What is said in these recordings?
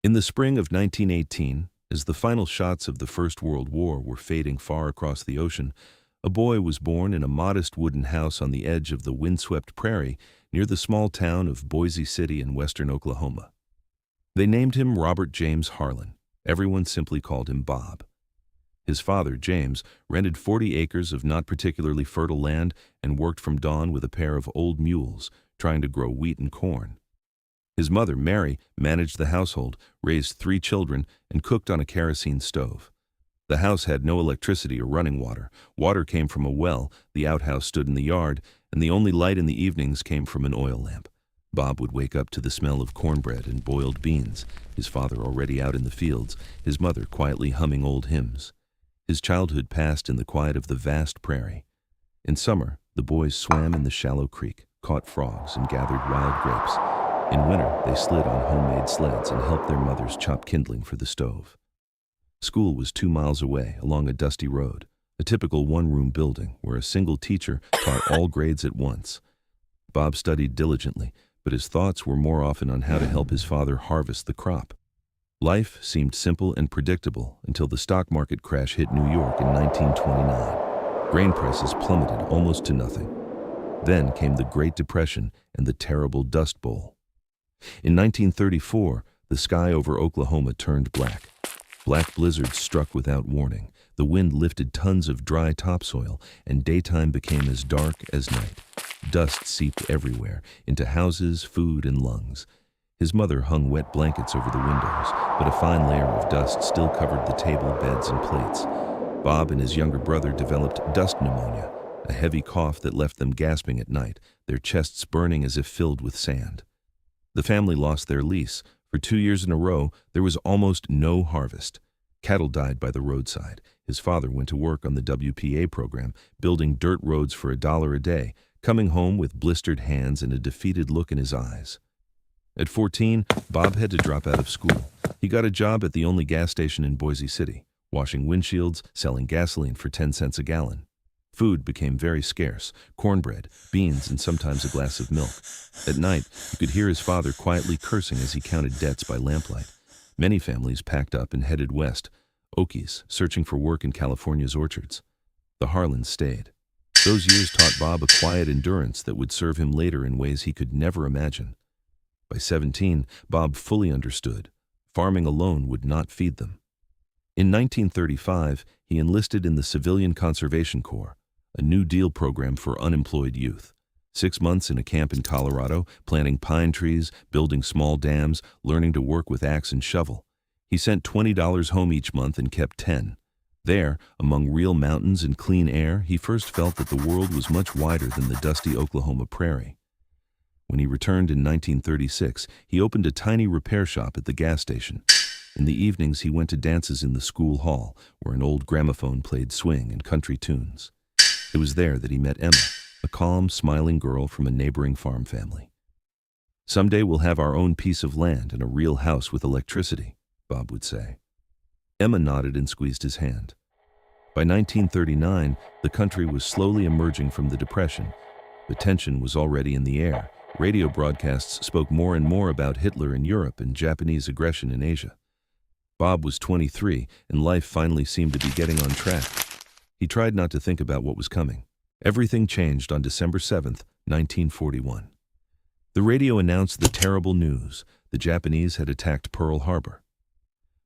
In the spring of 1918, as the final shots of the First World War were fading far across the ocean, a boy was born in a modest wooden house on the edge of the windswept prairie near the small town of Boise City in western Oklahoma. They named him Robert James Harlan. Everyone simply called him Bob. His father, James, rented 40 acres of not particularly fertile land and worked from dawn with a pair of old mules, trying to grow wheat and corn. His mother, Mary, managed the household, raised 3 children, and cooked on a kerosene stove. The house had no electricity or running water. Water came from a well, the outhouse stood in the yard, and the only light in the evenings came from an oil lamp. Bob would wake up to the smell of cornbread and boiled beans, his father already out in the fields, his mother quietly humming old hymns. His childhood passed in the quiet of the vast prairie. In summer, the boys swam in the shallow creek, caught frogs, and gathered wild grapes. In winter, they slid on homemade sleds and helped their mothers chop kindling for the stove. School was 2 miles away, along a dusty road, a typical one-room building where a single teacher taught all grades at once. Bob studied diligently, but his thoughts were more often on how to help his father harvest the crop. Life seemed simple and predictable until the stock market crash hit New York in 1929. Grain prices plummeted almost to nothing. Then came the Great Depression and the terrible Dust Bowl. In 1934, the sky over Oklahoma turned black. Black blizzards struck without warning. The wind lifted tons of dry topsoil, and daytime became as dark as night. Dust seeped everywhere, into houses, food, and lungs. His mother hung wet blankets over the windows, but a fine layer of dust still covered the table, beds, and plates. Bob and his younger brother developed dust pneumonia, a heavy cough that left them gasping at night, their chests burning as if filled with sand. The family lost their lease. For 2 years in a row, there was almost no harvest. Cattle died by the roadside. His father went to work on the WPA program, building dirt roads for $1 a day, coming home with blistered hands and a defeated look in his eyes. At 14, Bob had to drop out of school. He got a job at the only gas station in Boise City, washing windshields, selling gasoline for 10 cents a gallon. Food became very scarce: cornbread, beans, and sometimes a glass of milk. At night, you could hear his father quietly cursing as he counted debts by lamplight. Many families packed up and headed west, Okies searching for work in California's orchards. The Harlans stayed. Those years taught Bob a quiet endurance that would serve him later in ways he could never imagine. By 17, Bob fully understood. Farming alone would not feed them. In 1935, he enlisted in the Civilian Conservation Corps, a New Deal program for unemployed youth. 6 months in a camp in Colorado, planting pine trees, building small dams, learning to work with axe and shovel. He sent $20 home each month and kept 10. There, among real mountains and clean air, he first felt that the world was much wider than the dusty Oklahoma prairie. When he returned in 1936, he opened a tiny repair shop at the gas station. In the evenings, he went to dances in the school hall, where an old gramophone played swing and country tunes. It was there that he met Emma, a calm, smiling girl from a neighboring farm family. "Someday we'll have our own piece of land and a real house with electricity," Bob would say. Emma nodded and squeezed his hand. By 1939, the country was slowly emerging from the Depression, but tension was already in the air. Radio broadcasts spoke more and more about Hitler in Europe and Japanese aggression in Asia. Bob was 23, and life finally seemed to be getting on track. He tried not to think about what was coming. Everything changed on December 7, 1941. The radio announced the terrible news: the Japanese had attacked Pearl Harbor.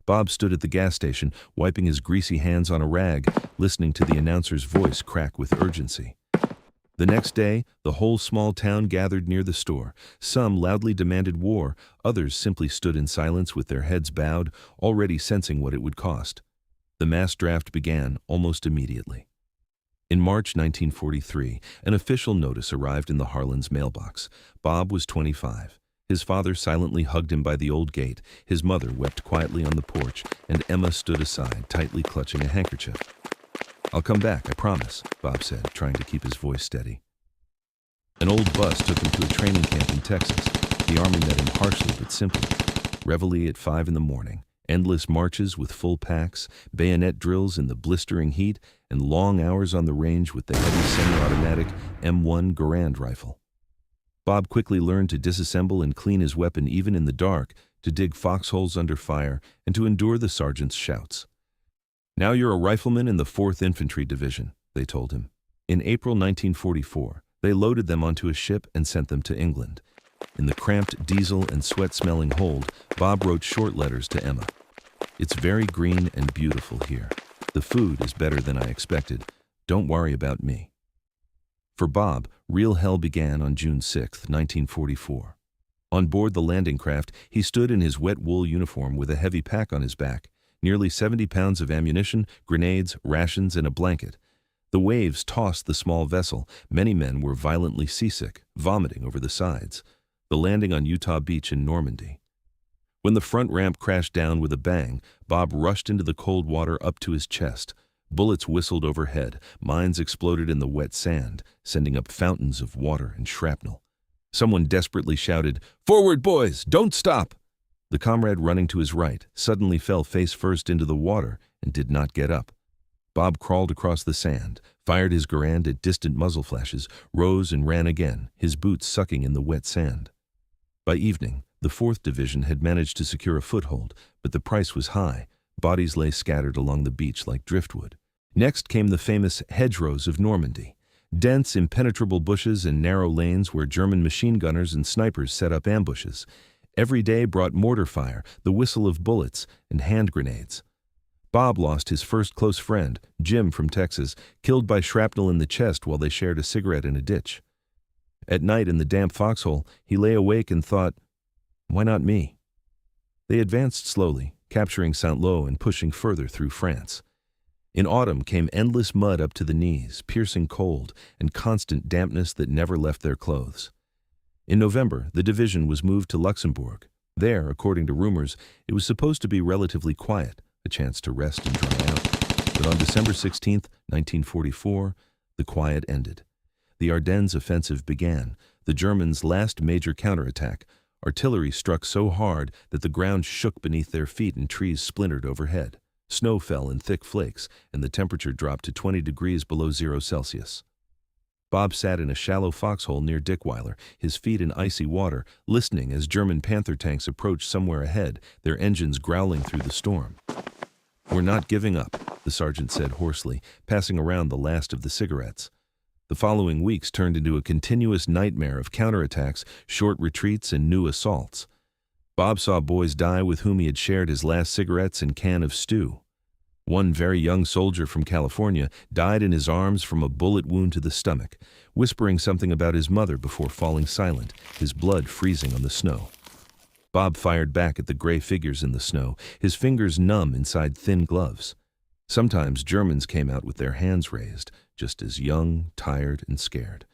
Bob stood at the gas station, wiping his greasy hands on a rag, listening to the announcer's voice crack with urgency. The next day, the whole small town gathered near the store. Some loudly demanded war, others simply stood in silence with their heads bowed, already sensing what it would cost. The mass draft began almost immediately. In March 1943, an official notice arrived in the Harlans' mailbox. Bob was 25. His father silently hugged him by the old gate, his mother wept quietly on the porch, and Emma stood aside, tightly clutching a handkerchief. "I'll come back, I promise," Bob said, trying to keep his voice steady. An old bus took him to a training camp in Texas. The Army met him harshly but simply. Reveille at 5 in the morning, endless marches with full packs, bayonet drills in the blistering heat, and long hours on the range with the heavy semi-automatic M1 Garand rifle. Bob quickly learned to disassemble and clean his weapon even in the dark, to dig foxholes under fire, and to endure the sergeant's shouts. "Now you're a rifleman in the 4th Infantry Division," they told him. In April 1944, they loaded them onto a ship and sent them to England. In the cramped diesel and sweat-smelling hold, Bob wrote short letters to Emma. "It's very green and beautiful here. The food is better than I expected. Don't worry about me." For Bob, real hell began on June 6, 1944. On board the landing craft, he stood in his wet wool uniform with a heavy pack on his back, nearly 70 pounds of ammunition, grenades, rations, and a blanket. The waves tossed the small vessel. Many men were violently seasick, vomiting over the sides. The landing on Utah Beach in Normandy. When the front ramp crashed down with a bang, Bob rushed into the cold water up to his chest. Bullets whistled overhead. Mines exploded in the wet sand, sending up fountains of water and shrapnel. Someone desperately shouted, "Forward, boys! Don't stop!" The comrade running to his right suddenly fell face first into the water and did not get up. Bob crawled across the sand, fired his Garand at distant muzzle flashes, rose and ran again, his boots sucking in the wet sand. By evening, the 4th Division had managed to secure a foothold, but the price was high. Bodies lay scattered along the beach like driftwood. Next came the famous hedgerows of Normandy. Dense, impenetrable bushes and narrow lanes where German machine gunners and snipers set up ambushes. Every day brought mortar fire, the whistle of bullets, and hand grenades. Bob lost his first close friend, Jim from Texas, killed by shrapnel in the chest while they shared a cigarette in a ditch. At night in the damp foxhole, he lay awake and thought, "Why not me?" They advanced slowly, capturing Saint-Lô and pushing further through France. In autumn came endless mud up to the knees, piercing cold, and constant dampness that never left their clothes. In November, the division was moved to Luxembourg. There, according to rumors, it was supposed to be relatively quiet, a chance to rest and dry out. But on December 16, 1944, the quiet ended. The Ardennes offensive began, the Germans' last major counterattack. Artillery struck so hard that the ground shook beneath their feet and trees splintered overhead. Snow fell in thick flakes, and the temperature dropped to 20 degrees below 0 Celsius. Bob sat in a shallow foxhole near Dickweiler, his feet in icy water, listening as German Panther tanks approached somewhere ahead, their engines growling through the storm. "We're not giving up," the sergeant said hoarsely, passing around the last of the cigarettes. The following weeks turned into a continuous nightmare of counterattacks, short retreats, and new assaults. Bob saw boys die with whom he had shared his last cigarettes and can of stew. One very young soldier from California died in his arms from a bullet wound to the stomach, whispering something about his mother before falling silent, his blood freezing on the snow. Bob fired back at the gray figures in the snow, his fingers numb inside thin gloves. Sometimes Germans came out with their hands raised, just as young, tired, and scared.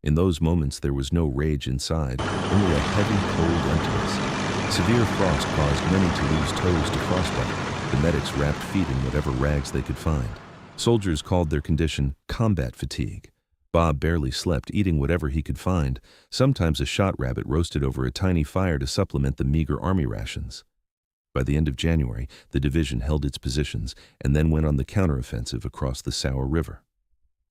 In those moments there was no rage inside, only a heavy, cold emptiness. Severe frost caused many to lose toes to frostbite. The medics wrapped feet in whatever rags they could find. Soldiers called their condition combat fatigue. Bob barely slept, eating whatever he could find, sometimes a shot rabbit roasted over a tiny fire to supplement the meager army rations. By the end of January, the division held its positions and then went on the counteroffensive across the Sauer River.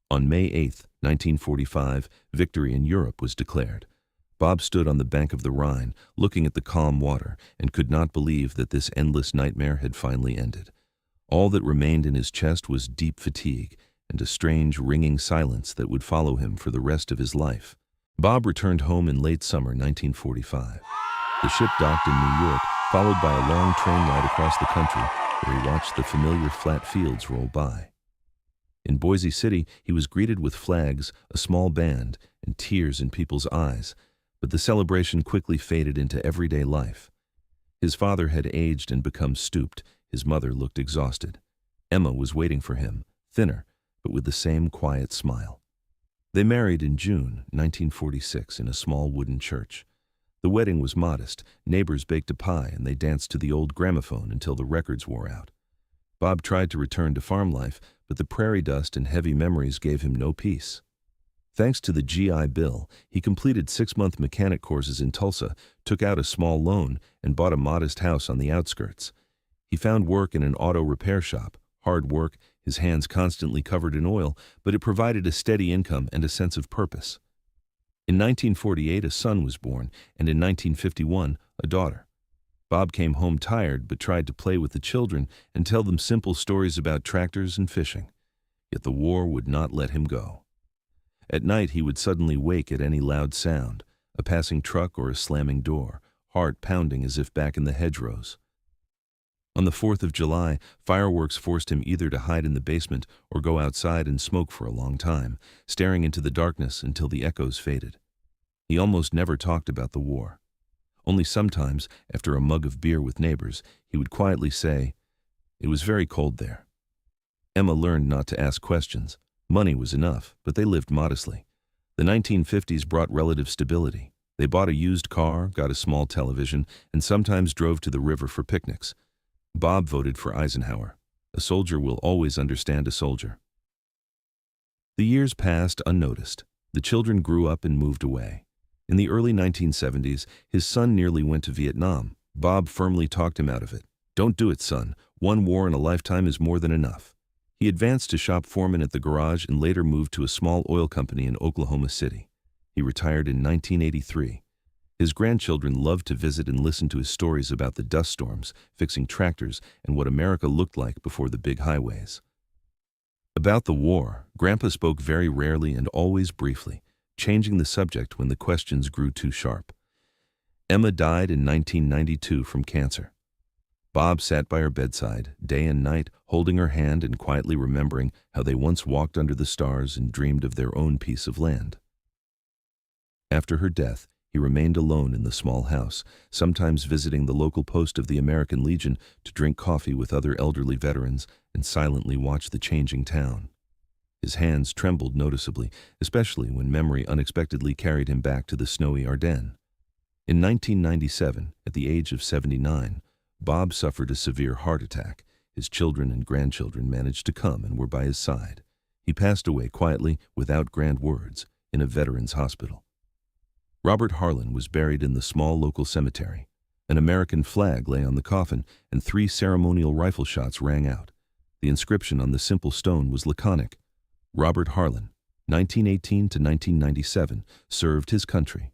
On May 8, 1945, victory in Europe was declared. Bob stood on the bank of the Rhine, looking at the calm water, and could not believe that this endless nightmare had finally ended. All that remained in his chest was deep fatigue and a strange, ringing silence that would follow him for the rest of his life. Bob returned home in late summer 1945. The ship docked in New York, followed by a long train ride across the country, where he watched the familiar flat fields roll by. In Boise City, he was greeted with flags, a small band, and tears in people's eyes, but the celebration quickly faded into everyday life. His father had aged and become stooped. His mother looked exhausted. Emma was waiting for him, thinner, but with the same quiet smile. They married in June 1946 in a small wooden church. The wedding was modest. Neighbors baked a pie and they danced to the old gramophone until the records wore out. Bob tried to return to farm life, but the prairie dust and heavy memories gave him no peace. Thanks to the GI Bill, he completed 6-month mechanic courses in Tulsa, took out a small loan, and bought a modest house on the outskirts. He found work in an auto repair shop, hard work, his hands constantly covered in oil, but it provided a steady income and a sense of purpose. In 1948, a son was born, and in 1951, a daughter. Bob came home tired but tried to play with the children and tell them simple stories about tractors and fishing. Yet the war would not let him go. At night he would suddenly wake at any loud sound, a passing truck or a slamming door, heart pounding as if back in the hedgerows. On the 4th of July, fireworks forced him either to hide in the basement or go outside and smoke for a long time, staring into the darkness until the echoes faded. He almost never talked about the war. Only sometimes, after a mug of beer with neighbors, he would quietly say, "It was very cold there." Emma learned not to ask questions. Money was enough, but they lived modestly. The 1950s brought relative stability. They bought a used car, got a small television, and sometimes drove to the river for picnics. Bob voted for Eisenhower. A soldier will always understand a soldier. The years passed unnoticed. The children grew up and moved away. In the early 1970s, his son nearly went to Vietnam. Bob firmly talked him out of it. "Don't do it, son. One war in a lifetime is more than enough." He advanced to shop foreman at the garage and later moved to a small oil company in Oklahoma City. He retired in 1983. His grandchildren loved to visit and listen to his stories about the dust storms, fixing tractors, and what America looked like before the big highways. About the war, Grandpa spoke very rarely and always briefly, changing the subject when the questions grew too sharp. Emma died in 1992 from cancer. Bob sat by her bedside, day and night, holding her hand and quietly remembering how they once walked under the stars and dreamed of their own piece of land. After her death, he remained alone in the small house, sometimes visiting the local post of the American Legion to drink coffee with other elderly veterans and silently watch the changing town. His hands trembled noticeably, especially when memory unexpectedly carried him back to the snowy Ardennes. In 1997, at the age of 79, Bob suffered a severe heart attack. His children and grandchildren managed to come and were by his side. He passed away quietly, without grand words, in a veterans' hospital. Robert Harlan was buried in the small local cemetery. An American flag lay on the coffin, and 3 ceremonial rifle shots rang out. The inscription on the simple stone was laconic: Robert Harlan, 1918 to 1997, served his country.